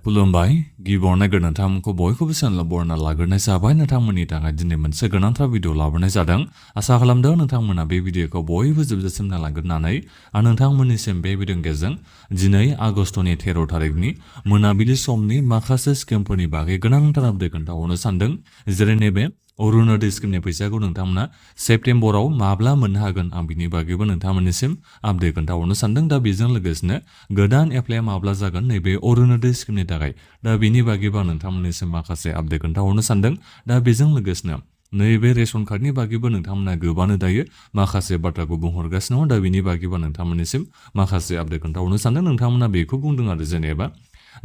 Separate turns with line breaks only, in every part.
खुलुमबाय गिबियावनो नोंथांमोनखौ बयखौबो चेनेलाव बरायना लाग्रोनाय जाबाय। नोंथांमोननि थाखाय दिनै मोनसे गोनांथार भिडिअ लाबोनाय जादों। आसा खालामदों नोंथांमोना बे भिडिअखौ बयबो जोबजासिम नायलांगोननानै आं नोंथांमोननिसिम बे भिडिअनि गेजेरजों दिनै आगस्टनि 13 थारिखनि मोनाबिलि समनि माखासे स्किमफोरनि बागै गोनांथार आपडेट खोन्थाहरनो सानदों। जेरै नैबे अरुणोदय स्किमनि फैसाखौ नोंथांमोना सेप्तेम्बराव माब्ला मोननो हागोन आं बिनि बागैबो नोंथांमोननिसिम आपडेट खोन्थाहरनो सानदों। दा बेजों लोगोसेनो गोदान एप्लाइआ माब्ला जागोन नैबे अरुणोदय स्किमनि थाखाय दा बिनि बागैबो आं नोंथांमोननिसिम माखासे आपडेट खोन्थाहरनो सानदों। दा बेजों लोगोसेनो नैबे रेशन कार्डनि बागैबो नोंथांमोना गोबानो दायो माखासे बाथ्राखौ बुंहरगासिनो दं। दा बिनि बागैबो नोंथांमोननिसिम माखासे आपडेट खोन्थाहरनो सानदों। नोंथांमोना बेखौ बुंदों आरो जेनेबा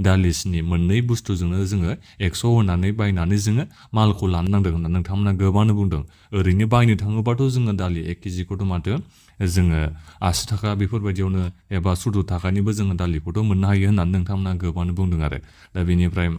दालिसिनि मोननै बुस्थुजोंनो जोङो 100 होनानै बायनानै जोङो मालखौ लानो नांदों होनना नोंथांमोना गोबानो बुंदों। ओरैनो बायनो थाङोबाथ' जोङो दालि 1 केजिखौथ' माथो जोङो 80 थाखा बेफोरबायदियावनो एबा 70 थाखानिबो जोङो दालिखौथ' मोननो हायो होननानै नोंथांमोना गोबानो बुंदों आरो दा बेनिफ्राय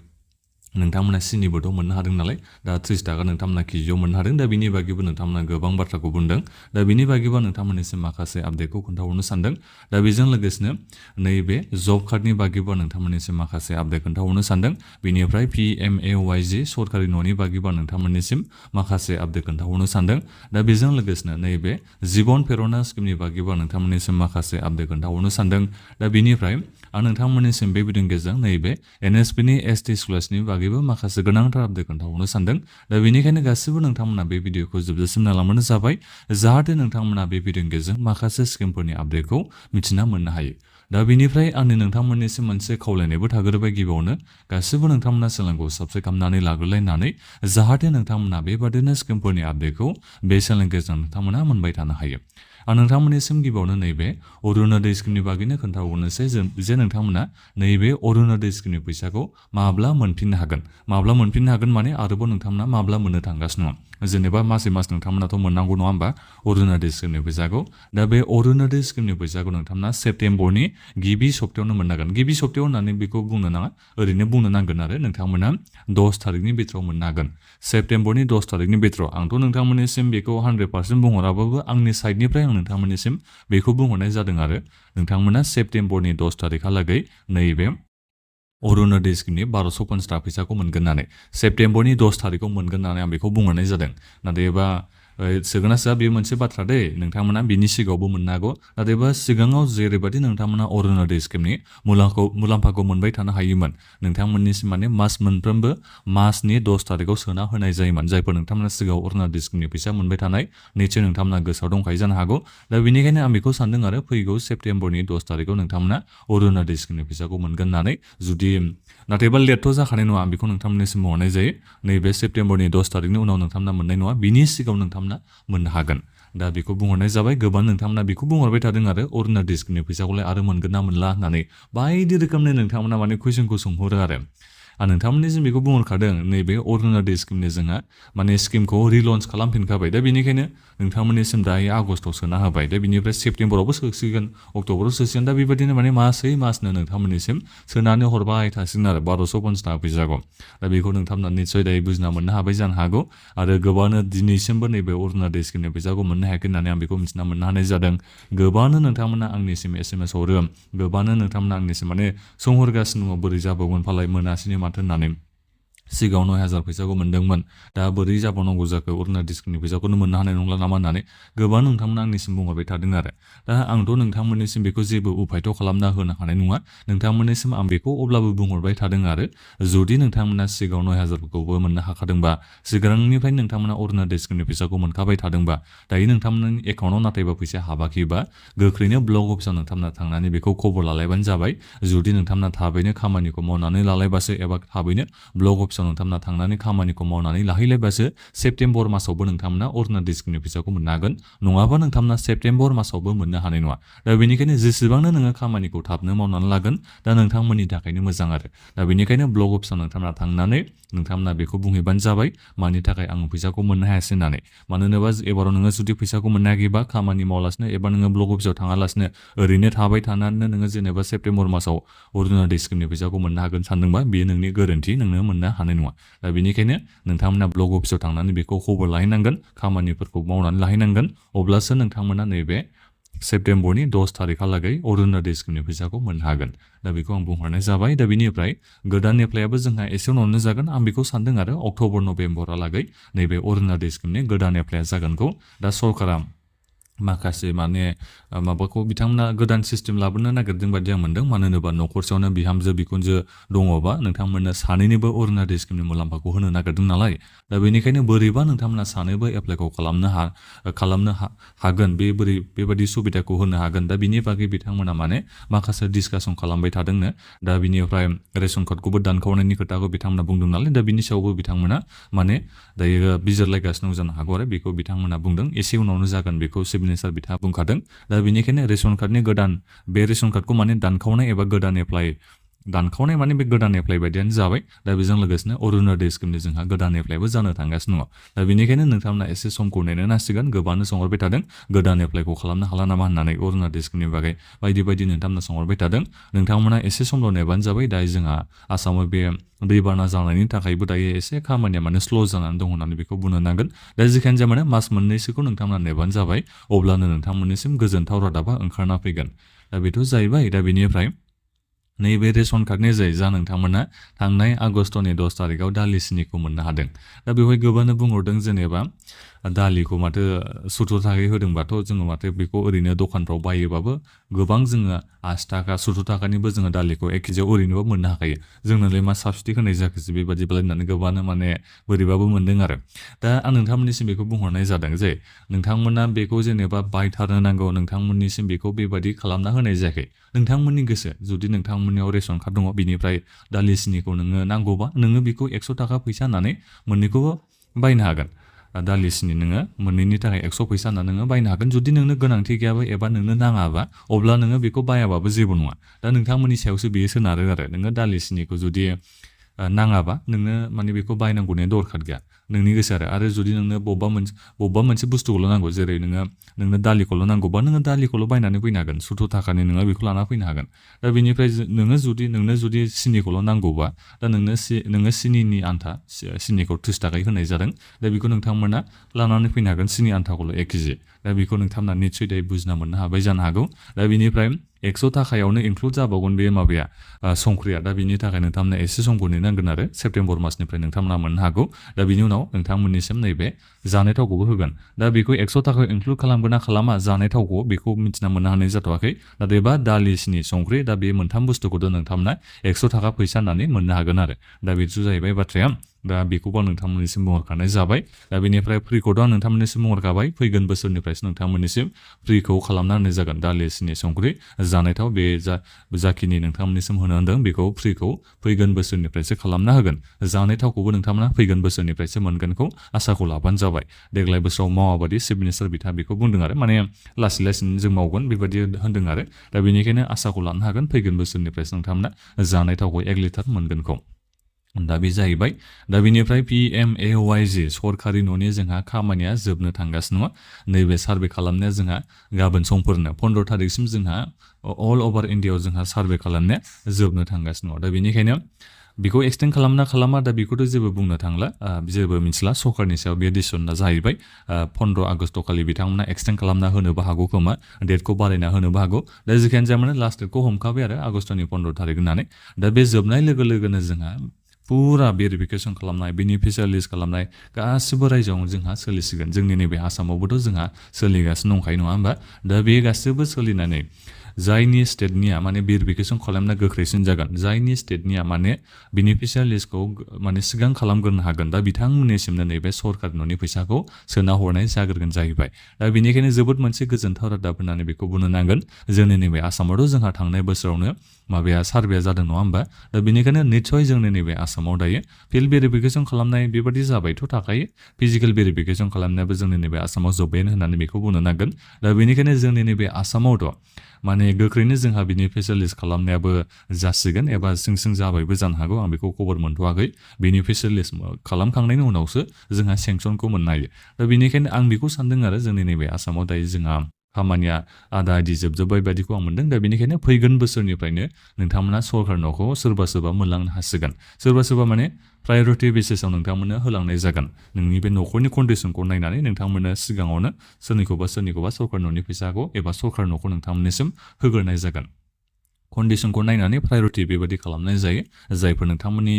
नोंथांमोना सिनिबोथ' मोननो हादों नालाय दा 30 थाखा नोंथांमोना केजियाव मोननो हादों। दा बिनि बागैबो नोंथांमोना गोबां बाथ्राखौ बुंदों। दा बिनि बागैबो नोंथांमोननिसिम माखासे आपडेटखौ खोन्थाहरनो सानदों। दा बेजों लोगोसेनो नैबे जब कार्डनि बागैबो नोंथांमोननिसिम माखासे आपडेट खोन्थाहरनो सानदों। बेनिफ्राय PMAY-G सरकारि न'नि बागैबो नोंथांमोननिसिम माखासे आपडेट खोन्थाहरनो सानदों। दा बेजों लोगोसेनो नैबे जिबन प्रेरना स्किमनि बागैबो नोंथांमोननिसिम माखासे आपडेट खोन्थाहरनो सानदों। दा बेनिफ्राय आं नोंथांमोननिसिम बे भिडिअनि गेजेरजों नैबे NSPनि ST स्कलारशिपनि बागैबो माखासे गोनांथार आपडेट खोन्थाहरनो सानदों। दा बेनिखायनो गासिबो नोंथांमोना बे भिडिअखौ जोबजासिम नायलांबानो जाबाय जाहाथे नोंथांमोना बे भिडिअनि गेजेरजों माखासे स्किमफोरनि आपडेटखौ मिथिना मोननो हायो। दा बेनिफ्राय आंनि नोंथांमोननिसिम मोनसे खावलायनायबो थाग्रोबाय गिबियावनो गासिबो नोंथांमोना चेनेलखौ साबस्क्राइब खालामनानै लाग्रोलायनानै जाहाथे नोंथांमोना बेबादिनो स्किमफोरनि आपडेटखौ बे चेनेलनि गेजेरजों नोंथांमोना मोनबाय थानो हायो। आं नोंथांमोननिसिम गिबियावनो नैबे अरुणोदय स्किमनि बागैनो खोन्थाहरनोसै जे नोंथांमोना नैबे अरुणोदय स्किमनि फैसाखौ माब्ला मोनफिननो हागोन। माब्ला मोनफिननो हागोन माने आरोबाव नोंथांमोना माब्ला मोननो थांगासिनो दं। जेनेबा मासै मास नोंथांमोनाथ' मोननांगौ नङा होमबा अरुणोदय स्किमनि फैसाखौ। दा बे अरुणोदय स्किमनि फैसाखौ नोंथांमोना सेप्तेम्बरनि गिबि सप्तायावनो मोननो हागोन। गिबि सप्तायाव होननानै बेखौ बुंनो नाङा ओरैनो बुंनो नांगोन आरो नोंथांमोना 10 थारिखनि बिथोराव मोननो हागोन। सेप्तेम्बरनि 10 थारिखनि बिथोराव आंथ' नोंथांमोननिसिम बेखौ 100% बुंहराबाबो आंनि साइडनिफ्राय आं नोंथांमोननिसिम बेखौ बुंहरनाय जादों आरो नोंथांमोना सेप्तेम्बरनि 10 थारिखहालागै नैबे अरुणोदय स्किमनि 1250 थाखा फैसाखौ मोनगोन होननानै सेप्तेम्बरनि 10 थारिखआव मोनगोन होननानै आं बेखौ बुंहरनाय जादों। नाथायबा सोगोना सोआ बे मोनसे बाथ्रा दै नोंथांमोना बिनि सिगाङावबो मोननो हागौ। नाथायबा सिगाङाव जेरैबायदि नोंथांमोना अरुणोदय स्किमनि मुलाम्फाखौ मोनबाय थानो हायोमोन नोंथांमोननिसिम माने मास मोनफ्रोमबो मासनि 10 थारिखआव सोना होनाय जायोमोन। जायफोर नोंथांमोना सिगाङाव अरुणोदय स्किमनि फैसा मोनबाय थानाय निसय नोंथांमोना गोसोआव दंखायो जानो हागौ। दा बेनिखायनो आं बेखौ सानदों आरो फैगौ सेप्तेम्बरनि 10 थारिखआव नोंथांमोना अरुणोदय स्किमनि फैसाखौ मोनगोन होननानै जुदि नाथायबा लेटथ' जाखानाय नङा आं बेखौ नोंथांमोननिसिम बुंहरनाय जायो। नैबे सेप्तेम्बरनि 10 थारिखनि उनाव नोंथांमोना मोननाय नङा बिनि सिगाङाव नोंथांमोना मोननो हागोन। दा बेखौ बुंहरनाय जाबाय। गोबां नोंथांमोना बेखौ बुंहरबाय थादों आरो अरुणोदय स्किमनि फैसाखौलाय आरो मोनगोन ना मोनला होननानै बायदि रोखोमनि नोंथांमोना माने कुइसनखौ सोंहरो आरो आं नोंथांमोननिसिम बेखौ बुंहरखादों नैबे अरुणोदय स्किमनि जोंहा माने स्किमखौ रिलन्च खालामफिनखाबाय। दा बेनिखायनो नोंथांमोननिसिम दायो आगस्टआव सोना होबाय। दा बिनिफ्राय सेप्तेम्बरावबो सोसिगोन अक्ट'बराव सोसिगोन। दा बेबायदिनो माने मासै मासनो नोंथांमोननिसिम सोनानै हरबाय थासिगोन आरो 1250 थाखा फैसाखौ। दा बेखौ नोंथांमोना निसय दायो बुजिना मोननो हाबाय जानो हागौ। आरो गोबांनो दिनैसिमबो नैबे अरुणोदय स्किमनि फैसाखौ मोननो हायाखै होननानै आं बेखौ मिथिना मोननो हानाय जादों। गोबांनो नोंथांमोना आंनिसिम SMS हरो गोबांनो नोंथांमोना आंनिसिम माने सोंहरगासिनो दङ बोरै जाबावगोन फालाय मोनासैनो माथो होननानै सिगाङाव 9000 फैसाखौ मोनदोंमोन दा बोरै जाबावनांगौ जाखो अरुणोदय स्किमनि फैसाखौनो मोननो हानाय नंला नामा होननानै गोबां नोंथांमोना आंनिसिम बुंहरबाय थादों आरो दा आंथ' नोंथांमोननिसिम बेखौ जेबो उफायथ' खालामना होनो हानाय नङा। नोंथांमोननिसिम आं बेखौ अब्लाबो बुंहरबाय थादों आरो जुदि नोंथांमोना सिगाङाव 9000खौबो मोननो हाखादोंबा सिगांनिफ्राय नोंथांमोना अरुणोदय स्किमनि फैसाखौ मोनखाबाय थादोंबा दायो नोंथांमोननि एकाउन्टआव नाथायबा फैसा हाबाखैबा गोख्रैनो ब्लक अफिसाव नोंथांमोना थांनानै बेखौ खबर लालायबानो जाबाय। जुदि नोंथांमोना थाबैनो खामानिखौ मावनानै लालायबासो एबा थाबैनो ब्लक अफिसाव नोंथांमोना थांनानै खामानिखौ मावनानै लाहैलायबासो सेप्तेम्बर मासावबो नोंथांमोना अरुणोदय स्किमनि फैसाखौ मोननो हागोन। नङाबा नोंथांमोना सेप्तेम्बर मासावबो मोननो हानाय नङा। दा बेनिखायनो जेसेबांनो नोङो खामानिखौ थाबनो मावनानै लागोन दा नोंथांमोननि थाखायनो मोजां आरो दा बेनिखायनो ब्लक अफिसाव नोंथांमोना थांनानै नोंथांमोना बेखौ बुंहैबानो जाबाय मानि थाखाय आं फैसाखौ मोननो हायासै होननानै। मानो होनोबा एबाराव नोङो जुदि फैसाखौ मोननो हायाखैबा खामानि मावलासिनो एबा नोङो ब्लक अफिसाव थाङालासिनो ओरैनो थाबाय थानानैनो नोङो जेनेबा सेप्तेम्बर मासाव अरुणोदय स्किमनि फैसाखौ मोननो हागोन सानदोंबा बेयो नोंनि गोरोन्थि नोंनो मोननो हानाय नङा। दा बेनिखायनो नोंथांमोना ब्लक अफिसाव थांनानै बेखौ खबर लाहैनांगोन खामानिफोरखौ मावनानै लाहैनांगोन अब्लासो नोंथांमोना नैबे सेप्तेम्बरनि 10 थारिखहालागै अरुणोदय स्किमनि फैसाखौ मोननो हागोन दा बेखौ आं बुंहरनाय जाबाय दा बिनिफ्राय गोदान एप्लायाबो जोंहा एसे उनावनो जागोन आं बेखौ सानदों आरो अक्ट'बर नभेम्बरहालागै नैबे अरुणोदय स्किमनि गोदान एप्लाया जागोनखौ दा सरकारा माखासे माने माबाखौ बिथांमोना गोदान सिस्टेम लाबोनो नागिरदों बायदि आं मोनदों मानो होनोबा न'खरसेयावनो बिहामजो बिखुनजो दङबा नोंथांमोननो सानैनिबो अरुणोदय स्किमनि मुलाम्फाखौ होनो नागिरदों नालाय दा बेनिखायनो बोरैबा नोंथांमोना सानैबो एप्लाइखौ खालामनो हागोन बेबायदि सुबिदाखौ होनो हागोन दा बिनि बागै बिथांमोना माने माखासे डिसकासन खालामबाय थादोंनो दा बिनिफ्राय रेशन कार्डखौबो दानखावनायनि खोथाखौ बिथांमोना बुंदों नालाय दा बिनि सायावबो बिथांमोना माने दायो बिजिरलायगासिनो जानो हागौ आरो बेखौ बिथांमोना बुंदों एसे उनावनो जागोन बेखौ चिफ मिनिस्टार बिथाङा बुंखादों दा बेनिखायनो रेशन कार्डनि गोदान बे रेशन कार्डखौ माने दानखावनाय एबा गोदान एप्लाइ दानखावनाय माने बे गोदान एप्लाइ बायदियानो जाबाय दा बेजों लोगोसेनो अरुणोदय स्किमनि जोंहा गोदान एप्लाइबो जानो थांगासिनो दङ दा बेनिखायनो नोंथांमोना एसे समखौ नेनो नांसिगोन गोबांनो सोंहरबाय थादों गोदान एप्लाइखौ खालामनो हाला नामा होननानै अरुणोदय स्किमनि बागै बायदि नोंथांमोना सोंहरबाय थादों नोंथांमोना एसे समल' नेबानो जाबाय दायो जोंहा आसामाव बे दैबाना जानायनि थाखायबो दायो एसे खामानिया माने स्ल' जानानै दं होननानै बेखौ बुंनो नांगोन दा जिखियानो जाया माने मास मोननैसोखौ नोंथांमोना नेबानो जाबाय अब्लानो नोंथांमोननिसिम गोजोनथाव रादाबा ओंखारना फैगोन दा बेथ' जाहैबाय दा बेनिफ्राय नैबे रेशन कार्डनि जा नोंथांमोना थांनाय आगस्टनि 10 थारिखआव दालि सिनिखौ मोननो हादों दा बेवहाय गोबांनो बुंहरदों जेनेबा दालिखौ माथो 70 थाखायै होदोंबाथ' जोङो माथो बेखौ ओरैनो दखानफ्राव बायोबाबो गोबां जोङो 80 थाखा 70 थाखानिबो जोङो दालिखौ 1 केजियाव ओरैनोबो मोननो हाखायो जोंनोलाय मा साबसिडि होनाय जाखोसै बेबादिब्ला होननानै गोबांनो माने बोरैबाबो मोनदों आरो दा आं नोंथांमोननिसिम बेखौ बुंहरनाय जादों जे नोंथांमोना बेखौ जेनेबा बायथारनो नांगौ नोंथांमोननिसिम बेखौ बेबादि खालामना होनाय जायाखै नोंथांमोननि गोसो जुदि नोंथांमोननियाव रेशन कार्ड दङ बिनिफ्राय दालि सिनिखौ नोङो नांगौबा नोङो बेखौ 100 थाखा फैसा होनानै मोननैखौबो बायनो हागोन दालि सिनि नोङो मोननैनि थाखाय 100 फैसा होना नोङो बायनो हागोन जुदि नोंनो गोनांथि गैयाबा एबा नोंनो नाङाबा अब्ला नोङो बेखौ बायाबाबो जेबो नङा दा नोंथांमोननि सायावसो बेयो सोनारो आरो नोङो दालि सिनिखौ जुदि नाङाबा नोङो माने बेखौ बायनांगौनि दरखार गैया नोंनि गोसो आरो जुदि नोंनो बबेबा मोनसे बुस्थुखौल' नांगौ जेरै नोंनो दालिखौल' नांगौबा नोङो दालिखौल' बायनानै फैनो हागोन 70 थाखानि नोङो बेखौ लाना फैनो हागोन दा बेनिफ्राय नोंनो जुदि सिनिखौल' नांगौबा दा नोङो सिनिनि आन्था सिनिखौ 30 थाखायै होनाय जादों दा बेखौ नोंथांमोना लानानै फैनो हागोन सिनि आन्थाखौल' 1 केजि दा बेखौ नोंथांमोना निस्सय दायो बुजिना मोननो हाबाय जानो हागौ दा बेनिफ्राय 100 थाखायावनो इनक्लुड जाबावगोन बे माबाया संख्रिया दा बिनि थाखाय नोंथांमोना एसे समखौ नेनांगोन आरो सेप्तेम्बर मासनिफ्राय नोंथांमोना मोननो हागौ दा बिनि उनाव नोंथांमोननिसिम नैबे जानाय थावखौबो होगोन दा बेखौ 100 थाखायाव इनक्लुड खालामगोन ना खालामा जानाय थावखौ बेखौ मिथिना मोननो हानाय जाथ'वाखै नाथायबा दालि सिनि संख्रि दा बे मोनथाम बुस्थुखौथ' नोंथांमोना 100 थाखा फैसा होननानै मोननो हागोन आरो दा बेथ' जाहैबाय बाथ्राया दा बेखौबो आं नोंथांमोननिसिम बुंहरखानाय जाबाय दा बेनिफ्राय फ्रिखौथ' आं नोंथांमोननिसिम बुंहरखाबाय फैगोन बोसोरनिफ्रायसो नोंथांमोननिसिम फ्रिखौ खालामना होनाय जागोन दालि सिनि संख्रि जानाय थाव बे जाखिनि नोंथांमोननिसिम होनो होनदों बेखौ फ्रिखौ फैगोन बोसोरनिफ्रायसो खालामना होगोन जानाय थावखौबो नोंथांमोना फैगोन बोसोरनिफ्रायसो मोनगोनखौ आसाखौ लाबानो जाबाय देग्लाय बोसोराव मावाबादि चिफ मिनिस्टार बिथाङा बेखौ बुंदों आरो माने लासै लासैनो जों मावगोन बेबायदि होनदों आरो दा बेनिखायनो आसाखौ लानो हागोन फैगोन बोसोरनिफ्रायसो नोंथांमोना जानाय थावखौ 1 लिटार मोनगोनखौ दा बे जाहैबाय दा बेनिफ्राय PMAY-G सरकारि न'नि जोंहा खामानिया जोबनो थांगासिनो दङ नैबे सार्भे खालामनाया जोंहा गाबोन समफोरनो 15 थारिखसिम जोंहा अल अभार इन्डियायाव जोंहा सार्भे खालामनाया जोबनो थांगासिनो दङ दा बेनिखायनो बेखौ एक्सटेन्ड खालामा दा बेखौथ' जेबो बुंनो थांला जेबो मिथिला सरकारनि सायाव बे डिसिसना जाहैबाय 15 आगस्ट खालि बिथांमोना एक्सटेन्ड खालामना होनोबो हागौ खोमा डेटखौ बारायना होनोबो हागौ दा जिखियानो जाया माने लास्ट डेटखौ हमखाबाय आरो आगस्टनि 15 थारिख होननानै दा बे जोबनाय लोगो लोगोनो जोंहा फुरा भेरिफिकेसन खालामनाय बेनिफिसियार लिस्ट खालामनाय गासिबो रायजोआवनो जोंहा सोलिसिगोन जोंनि नैबे आसामावबोथ' जोंहा सोलिगासिनो दंखायो नङा होमबा दा बे गासिबो सोलिनानै जायनि स्टेटनिया माने भेरिफिकेसन खालामना गोख्रैसिन जागोन जायनि स्टेटनिया माने बेनिफिसियार लिस्टखौ माने सिगां खालामग्रोनो हागोन दा बिथांमोननिसिमनो नैबे सरकार न'नि फैसाखौ सोना हरनाय जाग्रोगोन जाहैबाय दा बेनिखायनो जोबोद मोनसे गोजोनथाव रादाब होननानै बेखौ बुंनो नांगोन जोंनि नैबे आसामावथ' जोंहा थांनाय बोसोरावनो माबाया सार्भेया जादों नङा होमबा दा बेनिखायनो निस्सय जोंनि नैबे आसामाव दायो फिल्ड भेरिफिकेसन खालामनाय बेबादि जाबायथ' थाखायो फिजिकेल भेरिफिकेसन खालामनायाबो जोंनि नैबे आसामाव जोब्बायानो होननानै बेखौ बुंनो नांगोन दा बेनिखायनो जोंनि नैबे आसामावथ' माने गोख्रैनो जोंहा बेनिफिसियार लिस्ट खालामनायाबो जासिगोन एबा सिं जाबायबो जानो हागौ आं बेखौ खबर मोनथ'वाखै बेनिफिसियार लिस्ट खालामखांनायनि उनावसो जोंहा सेंसनखौ मोननो हायो दा बेनिखायनो आं बेखौ सानदों आरो जोंनि नैबे आसामाव दायो जोंहा खामानिया आदा आदि जोबजोब्बाय बायदिखौ आं मोनदों दा बेनिखायनो फैगोन बोसोरनिफ्रायनो नोंथांमोना सरकार न'खौ सोरबा सोरबा मोनलांनो हासिगोन सोरबा सोरबा माने प्रायरिटि बेसिसाव नोंथांमोननो होलांनाय जागोन नोंनि बे न'खरनि कन्डिसनखौ नायनानै नोंथांमोननो सिगाङावनो सोरनिखौबा सरकार न'नि फैसाखौ एबा सरकार न'खौ नोंथांमोननिसिम होग्रोनाय जागोन कन्डिसनखौ नायनानै प्रायरिटि बेबायदि खालामनाय जायो जायफोर नोंथांमोननि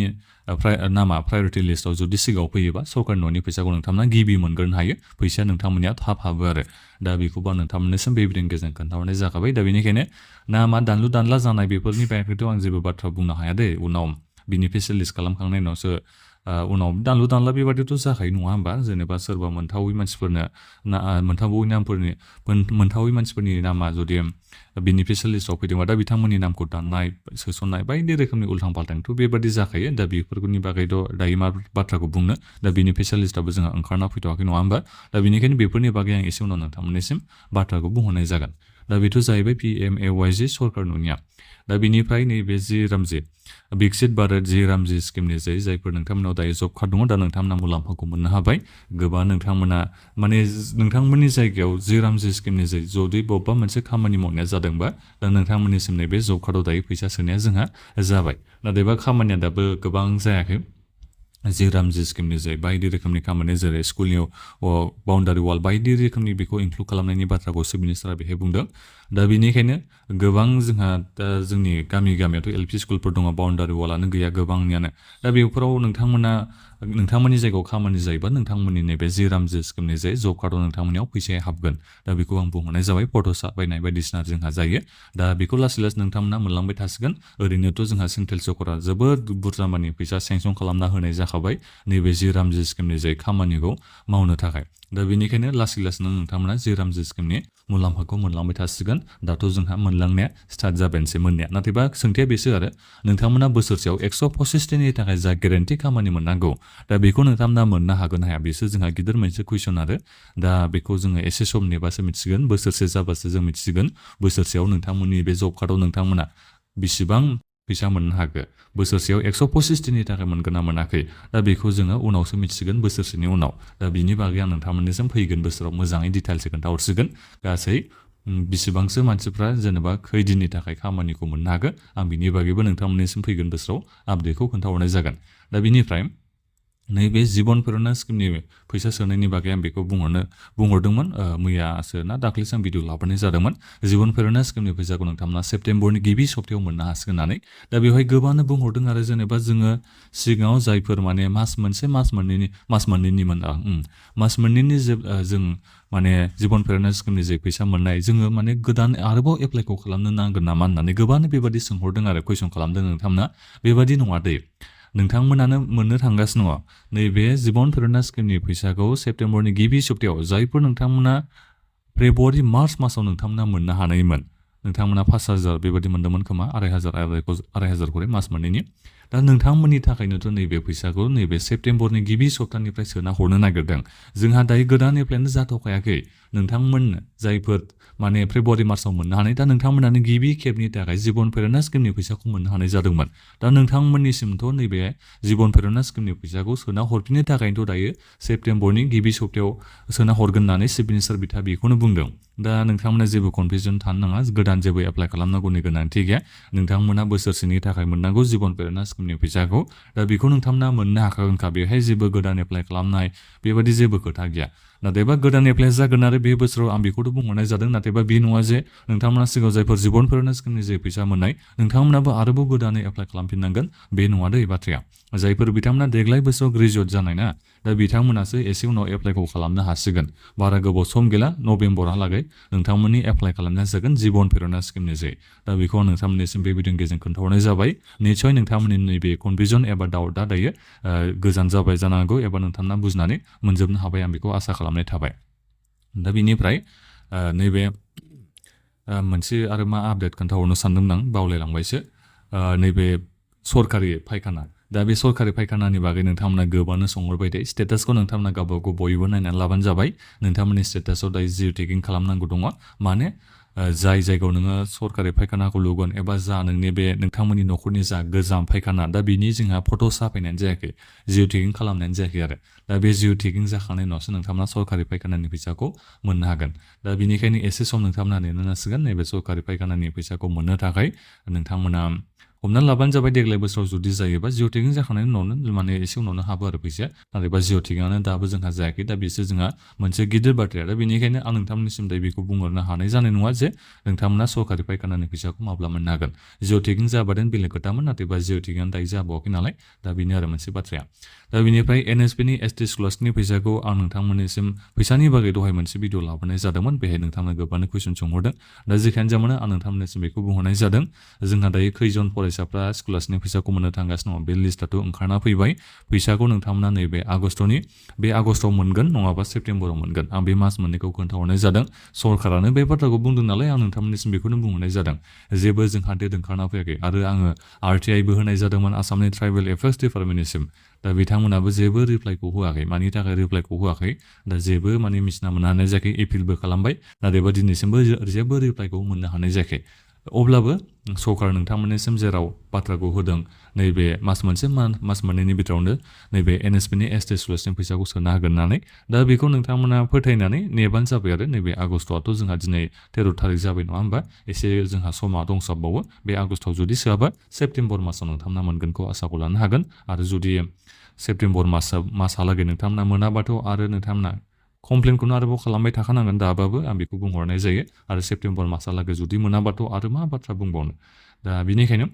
नामा प्रायरिटि लिस्टआव जुदि सिगाङाव फैयोबा सरकार न'नि फैसाखौ नोंथांमोना गिबि मोनग्रोनो हायो फैसाया नोंथांमोननिया थाब हाबो आरो दा बेखौबो आं नोंथांमोननिसिम बेबायदिनि गेजेरजों खोन्थाहरनाय जाखाबाय दा बेनिखायनो नामा दानलु दानला जानाय बेफोरनि बागैथ' आं जेबो बाथ्रा बुंनो हाया दे उनाव बेनिफिसियेल लिस्ट खालामखांनायनि उनावसो उनाव दानलु दानला बेबादिथ' जाखायो नङा होमबा जेनेबा सोरबा मोनथावै मानसिफोरनो मोनथावै मानसिफोरनि नामा जुदि बेनिफिसियेल लिस्टआव फैदोंबा दा बिथांमोननि नामखौ दाननाय सोसननाय बायदि रोखोमनि उल्थां फाल्थांथ' बेबादि जाखायो दा बेफोरनि बागैथ' दायो मा बाथ्राखौ बुंनो दा बेनिफिसियेल लिस्टआबो जोंहा ओंखारना फैथ'वाखै नङा होमबा दा बेनिखायनो बेफोरनि बागै आं एसे उनाव नोंथांमोननिसिम बाथ्राखौ बुंहरनाय जागोन दा बेथ' जाहैबाय PMAY-G सरकार न'निया दा बेनिफ्राय नैबे जि रामजि विकसित भारत जि रामजि स्किमनि जायफोर नोंथांमोनाव दायो जब कार्ड दङ दा नोंथांमोना मुलाम्फाखौ मोननो हाबाय गोबां नोंथांमोना माने नोंथांमोननि जायगायाव जि रामजि स्किमनि जुदि बबेबा मोनसे खामानि मावनाया जादोंबा दा नोंथांमोननिसिम नैबे जब कार्डआव दायो फैसा सोनाया जोंहा जाबाय नाथायबा खामानिया दाबो गोबां जायाखै जि रामजि स्किमनि बायदि रोखोमनि खामानि जेरै स्कुलनि बाउन्डारि वाल बायदि रोखोमनि बेखौ इनक्लुड खालामनायनि बाथ्राखौ चिफ मिनिस्टारा बेहाय बुंदों दा बेनिखायनो गोबां जोंहा दा जोंनि गामियावथ' LP स्कुलफोर दङ बाउन्डारि वालानो गैया गोबांनियानो दा बेफोराव नोंथांमोननि जायगायाव खामानि जायोबा नोंथांमोननि नैबे जि रामजि स्किमनि जब कार्डआव नोंथांमोननियाव फैसाया हाबगोन दा बेखौ आं बुंहरनाय जाबाय फट'सा बायनाय बायदिसिना जोंहा जायो दा बेखौ लासै लासै नोंथांमोना मोनलांबाय थासिगोन ओरैनोथ' जोंहा सेन्ट्रेल सरकारा जोबोद बुरजा मानि फैसा सेंसन खालामना होनाय जाखाबाय नैबे जि रामजि स्किमनि खामानिखौ मावनो थाखाय दा बेनिखायनो लासै लासैनो नोंथांमोना जि रामजि स्किमनि मुलाम्फाखौ मोनलांबाय थासिगोन दाथ' जोंहा मोनलांनाया स्टार्ट जाबायनोसै मोननाया नाथायबा सोंथिया बेसो आरो नोंथांमोना बोसोरसेयाव 125 दिननि थाखाय जा गेरेन्टि खामानि मोननांगौ दा बेखौ नोंथांमोना मोननो हागोन हाया बेसो जोंहा गिदिर मोनसे कुइसन आरो दा बेखौ जोङो एसे सम नेबासो मिथिगोन बोसोरसे जाबासो जों मिथिगोन बोसोरसेयाव नोंथांमोननि बे जब कार्डआव नोंथांमोना बेसेबां फैसा मोननो हागो बोसोरसेयाव 125 दिननि थाखाय मोनगोन ना मोनाखै दा बेखौ जोङो उनावसो मिथिगोन बोसोरसेनि उनाव दा बिनि बागै आं नोंथांमोननिसिम फैगोन बोसोराव मोजाङै डिटेल्सै खोन्थाहरसिगोन गासै बेसेबांसो मानसिफ्रा जेनेबा खैदिननि थाखाय खामानिखौ मोननो हागोन आं बिनि बागैबो नोंथांमोननिसिम फैगोन बोसोराव आपडेटखौ खोन्थाहरनाय जागोन दा बिनिफ्राय नैबे जिबन प्रेरणा स्किमनि फैसा सोनायनि बागै आं बेखौ बुंहरदोंमोन मैयासो ना दाख्लैसो आं भिडिअ लाबोनाय जादोंमोन जिबन प्रेरणा स्किमनि फैसाखौ नोंथांमोना सेप्तेम्बरनि गिबि सप्तायाव मोननो हासिगोन होननानै दा बेवहाय गोबाङानो बुंहरदों आरो जेनेबा जोङो सिगाङाव जायफोर माने मास मोननैनि जों माने जिबन प्रेरणा स्किमनि फैसा मोननाय जोङो माने गोदान आरोबाव एप्लाइखौ खालामनो नांगोन नामा होननानै गोबाङानो बेबादि सोंहरदों आरो कुइसन खालामदों नोंथांमोना बेबादि नङा दे नोंथांमोनानो मोननो थांगासिनो दङ नैबे जिबन प्रेरणा स्किमनि फैसाखौ सेप्तेम्बरनि गिबि सप्तायाव जायफोर नोंथांमोना फेब्रुवारि मार्च मासाव नोंथांमोना मोननो हानायमोन नोंथांमोना 5,000 बेबायदि मोन्दोंमोन खोमा 2,500 खरै मास मोननैनि दा नोंथांमोननि थाखायनोथ' नैबे फैसाखौ नैबे सेप्तेम्बरनि गिबि सप्तानिफ्राय सोना हरनो नागिरदों जोंहा दायो गोदान एप्लायानो जाथ'खायाखै नोंथांमोन जायफोर माने फेब्रुवारि मार्चआव मोननो हानाय दा नोंथांमोनानो गिबि खेबनि थाखाय जिबन प्रेरणा स्किमनि फैसाखौ मोननो हानाय जादोंमोन दा नोंथांमोननिसिमथ' नैबे जिबन प्रेरणा स्किमनि फैसाखौ सोना हरफिननो थाखायनोथ' दायो सेप्तेम्बरनि गिबि सप्तायाव सोना हरगोन होननानै चिफ मिनिस्टार बिथाङा बेखौनो बुंदों दा नोंथांमोना जेबो कनफिउजन थानो नाङा गोदान जेबो एप्लाइ खालामनांगौनि गोनांथि गैया नोंथांमोना बोसोरसेनि थाखाय मोननांगौ जिबन प्रेरणा स्किमनि फैसाखौ दा बेखौ नोंथांमोना मोननो हाखागोनखा बेवहाय जेबो गोदान एप्लाइ खालामनाय बेबायदि जेबो खोथा गैया नाथायबा गोदान एप्लाइ जागोन आरो बे बोसोराव आं बेखौथ' बुंहरनाय जादों नाथायबा बे नङा जे नोंथांमोना सिगाङाव जायफोर जिबन प्रेरणा स्किमनि फैसा मोननाय नोंथांमोनाबो आरोबाव गोदानै एप्लाइ खालामफिननांगोन बे नङा दै बाथ्राया जायफोर बिथांमोना देग्लाय बोसोराव ग्रेजुवेट जानाय ना दा बिथांमोनासो एसे उनाव एप्लाइखौ खालामनो हासिगोन बारा गोबाव सम गैला नभेम्बरहालागै नोंथांमोननि एप्लाइ खालामनाया जागोन जिबन प्रेरणा स्किमनि दा बेखौ आं नोंथांमोननिसिम बे भिडिअनि गेजेरजों खोन्थाहरनाय जाबाय निस्सय नोंथांमोननि नैबे कनफिउजन एबा डाउटआ दायो गोजान जाबाय जानांगौ एबा नोंथांमोना बुजिनानै मोनजोबनो हाबाय आं बेखौ आसा खालामनाय थाबाय दा बिनिफ्राय नैबे मोनसे आरो मा आपडेट खोन्थाहरनो सानदोंमोन आं बावलायलांबायसो नैबे सरकारि फायखाना दा बे सरकारि फायखानानि बागै नोंथांमोना गोबाङानो सोंहरबाय दे स्टेटासखौ नोंथांमोना गावबागाव बयबो नायनानै लाबानो जाबाय नोंथांमोननि स्टेटासाव दायो जिअ टेगिं खालामनांगौ दङ माने जाय जायगायाव नोङो सरकारि फायखानाखौ लुगोन एबा जा नोंनि बे नोंथांमोननि न'खरनि जा गोजाम फायखाना दा बिनि जोंहा फट' साफायनायानो जायाखै जिअ टेगिं खालामनायानो जायाखै आरो दा बे जिअ टेगिं जाखांनायनि उनावसो नोंथांमोना सरकारि फायखानानि फैसाखौ मोननो हागोन दा बिनिखायनो एसे सम नोंथांमोना नेनो नांसिगोन नैबे सरकारि फायखानानि फैसाखौ मोननो थाखाय नोंथांमोना हमनानै लाबानो जाबाय देग्लाय बोसोराव जुदि जायोबा जिअ टेगिं जाखांनायनि उनावनो माने एसे उनावनो हाबो आरो फैसाया नाथायबा जिअ टेगिंआनो दाबो जोंहा जायाखै दा बिसोर जोंहा मोनसे गिदिर बाथ्राया दा बेनिखायनो आं नोंथांमोननिसिम दायो बेखौ बुंहरनो हानाय जानाय नङा जे नोंथांमोना सरकारि फायखानानि फैसाखौ माब्ला मोननो हागोन जिअ टेगिं जाबादेन बेलेग खोथामोन नाथायबा जिअ टेगिंआनो दायो जाबावाखै नालाय दा बेनो आरो मोनसे बाथ्राया दा बेनिफ्राय एनएसपिनि एसटि स्कलारशिपनि फैसाखौ आं नोंथांमोननिसिम फैसानि बागै दहाय मोनसे भिडिअ लाबोनाय जादोंमोन बेहाय नोंथांनो गोबां कुइसन सोंहरदों दा जेखायनो जामानो आं नोंथांमोननिसिम बेखौ बुंहरनाय जादों जोंहा दायो खैजन फरायसाफ्रा स्कलारशिपनि फैसाखौ मोननो थांगासिनो दङ बे लिस्टआथ' ओंखारना फैबाय फैसाखौ नोंथांमोना नैबे आगस्टनि बे आगस्टआव मोनगोन नङाबा सेप्तेम्बराव मोनगोन आं बे मास मोननैखौ खोन्थाहरनाय जादों सरकारानो बे बाथ्राखौ बुंदों नालाय आं नोंथांमोननिसिम बेखौनो बुंहरनाय जादों जेबो जोंहा डेट ओंखारना फैयाखै आरो आङो आरटिआइबो होनाय जादोंमोन आसामनि ट्राइबेल एफेयार्स डिपार्टमेन्टनिसिम दा बिथांमोनाबो जेबो रिप्लाइखौ होआखै मानि थाखाय रिप्लाइखौ होआखै दा जेबो माने मिथिना मोननो हानाय जायाखै एपिलबो खालामबाय नाथायबा दिनैसिमबो जेबो रिप्लाइखौ मोननो हानाय जायाखै अब्लाबो सरकार नोंथांमोननिसिम जेराव बाथ्राखौ होदों नैबे मास मोननैनि बिथोरावनो नैबे एनएसपिनि एसटि स्कलारशिपनि फैसाखौ सोनो हागोन होननानै दा बेखौ नोंथांमोना फोथायनानै नेबानो जाबाय आरो नैबे आगस्टआथ' जोंहा दिनै 13 थारिख जाबाय नङा होमबा एसे जोंहा समा दंसाबबावो बे आगस्टआव जुदि सोआबा सेप्तेम्बर मासाव नोंथांमोना मोनगोनखौ आसाखौ लानो हागोन आरो जुदि सेप्तेम्बर मासहालागै नोंथांमोना मोनाबाथ' आरो नोंथांमोना कमप्लेनखौनो आरोबाव खालामबाय थाखानांगोन दाबाबो आं बेखौ बुंहरनाय जायो आरो सेप्तेम्बर मासहालागै जुदि मोनाबाथ' आरो मा बाथ्रा बुंबावनो दा बेनिखायनो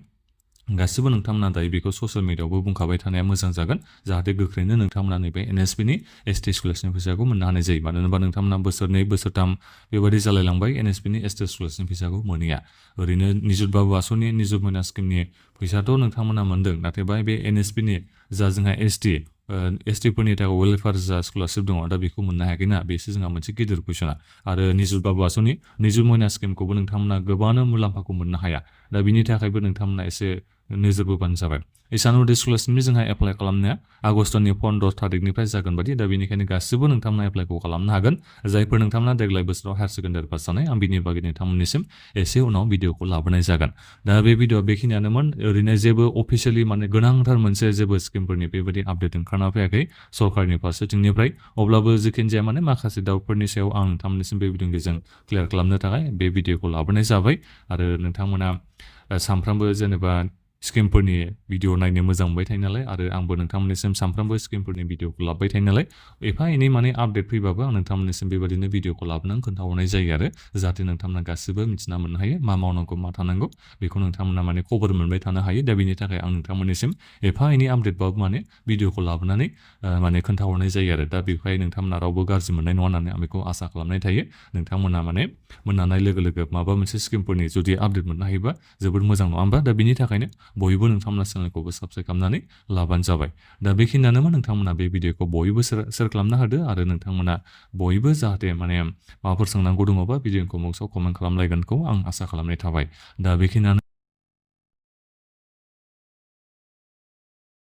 गासिबो नोंथांमोना दायो बेखौ ससियेल मिडियायावबो बुंखाबाय थानाया मोजां जागोन जाहाथे गोख्रैनो नोंथांमोना नैबे एनएसपिनि एसटि स्कलारशिपनि फैसाखौ मोननो हानाय जायो मानो होनबा नोंथांमोना बोसोरनै बोसोरथाम बेबायदि जालायलांबाय एनएसपिनि एसटि स्कलारशिपनि फैसाखौ मोनैया ओरैनो निजुत बाबु आसनि निजुत मयना स्किमनि फैसाथ' नोंथांमोना मोन्दों नाथायबा बे एनएसपिनि जा जोंहा एसटिफोरनि थाखाय वेलफेयार जा स्कलारशिप दङ दा बेखौ मोननो हायाखैना बेसो जोंहा मोनसे गिदिर कुइसना आरो निजुत बाबु आसनि निजुत मयना स्किमखौबो नोंथांमोना गोबाङानो मुलाम्फाखौ मोननो हाया दा बिनि थाखायबो नोंथांमोना एसे नोजोर बोबानो जाबाय इसानुदि स्कलारशिपनि जोंहा एप्लाइ खालामनाया आगस्टनि 15 थारिखनिफ्राय जागोन बादि दा बेनिखायनो गासिबो नोंथांमोना एप्लाइखौ खालामनो हागोन जायफोर नोंथांमोना देग्लाय बोसोराव हायार सेकेन्डारि पास जानाय आं बिनि बागै नोंथांमोननिसिम एसे उनाव भिडिअखौ लाबोनाय जागोन दा बे भिडिअआ बेखिनियानोमोन ओरैनो जेबो अफिसियेलि माने गोनांथार मोनसे जेबो स्किमफोरनि बेबायदि आपडेट ओंखारना फैयाखै सरकारनि फारसेथिंनिफ्राय अब्लाबो जिखिनि जाया माने माखासे दाउटफोरनि सायाव आं नोंथांमोननिसिम बे भिडिअनि गेजेरजों क्लियार खालामनो थाखाय बे भिडिअखौ लाबोनाय जाबाय आरो नोंथांमोना सानफ्रामबो जेनेबा स्किमफोरनि भिडिअ नायनो मोजां मोनबाय थायो नालाय आरो आंबो नोंथांमोननिसिम सानफ्रामबो स्किमफोरनि भिडिअखौ लाबोबाय थायो नालाय एफा एनै माने आपडेट फैबाबो आं नोंथांमोननिसिम बेबायदिनो भिडिअखौ लाबोनानै खोन्थाहरनाय जायो आरो जाहाथे नोंथांमोना गासिबो मिथिना मोननो हायो मा मावनांगौ मा थानांगौ बेखौ नोंथांमोना माने खबर मोनबाय थानो हायो दा बेनि थाखाय आं नोंथांमोननिसिम एफा एनै आपडेटबाबो माने भिडिअखौ लाबोनानै माने खोन्थाहरनाय जायो आरो दा बेवहाय नोंथांमोना रावबो गाज्रि मोननाय नङा होननानै आं बेखौ आसा खालामनाय थायो नोंथांमोना माने मोननाय लोगो लोगो माबा मोनसे स्किमफोरनि जुदि आपडेट मोननो हायोबा जोबोद मोजां नङा होमबा दा बिनि थाखायनो बयबो नोंथांमोना चेनेलखौबो साबस्क्राइब खालामनानै लाबानो जाबाय दा बेखिनियानोमोन नोंथांमोना बे भिडिअखौ बयबो शेयार खालामनो होदो आरो नोंथांमोना बयबो जाहाथे माने माबाफोर सोंनांगौ दङबा भिडिअखौ बक्सआव कमेन्ट खालामलायगोनखौ आं आसा खालामनाय थाबाय दा बेखिनियानो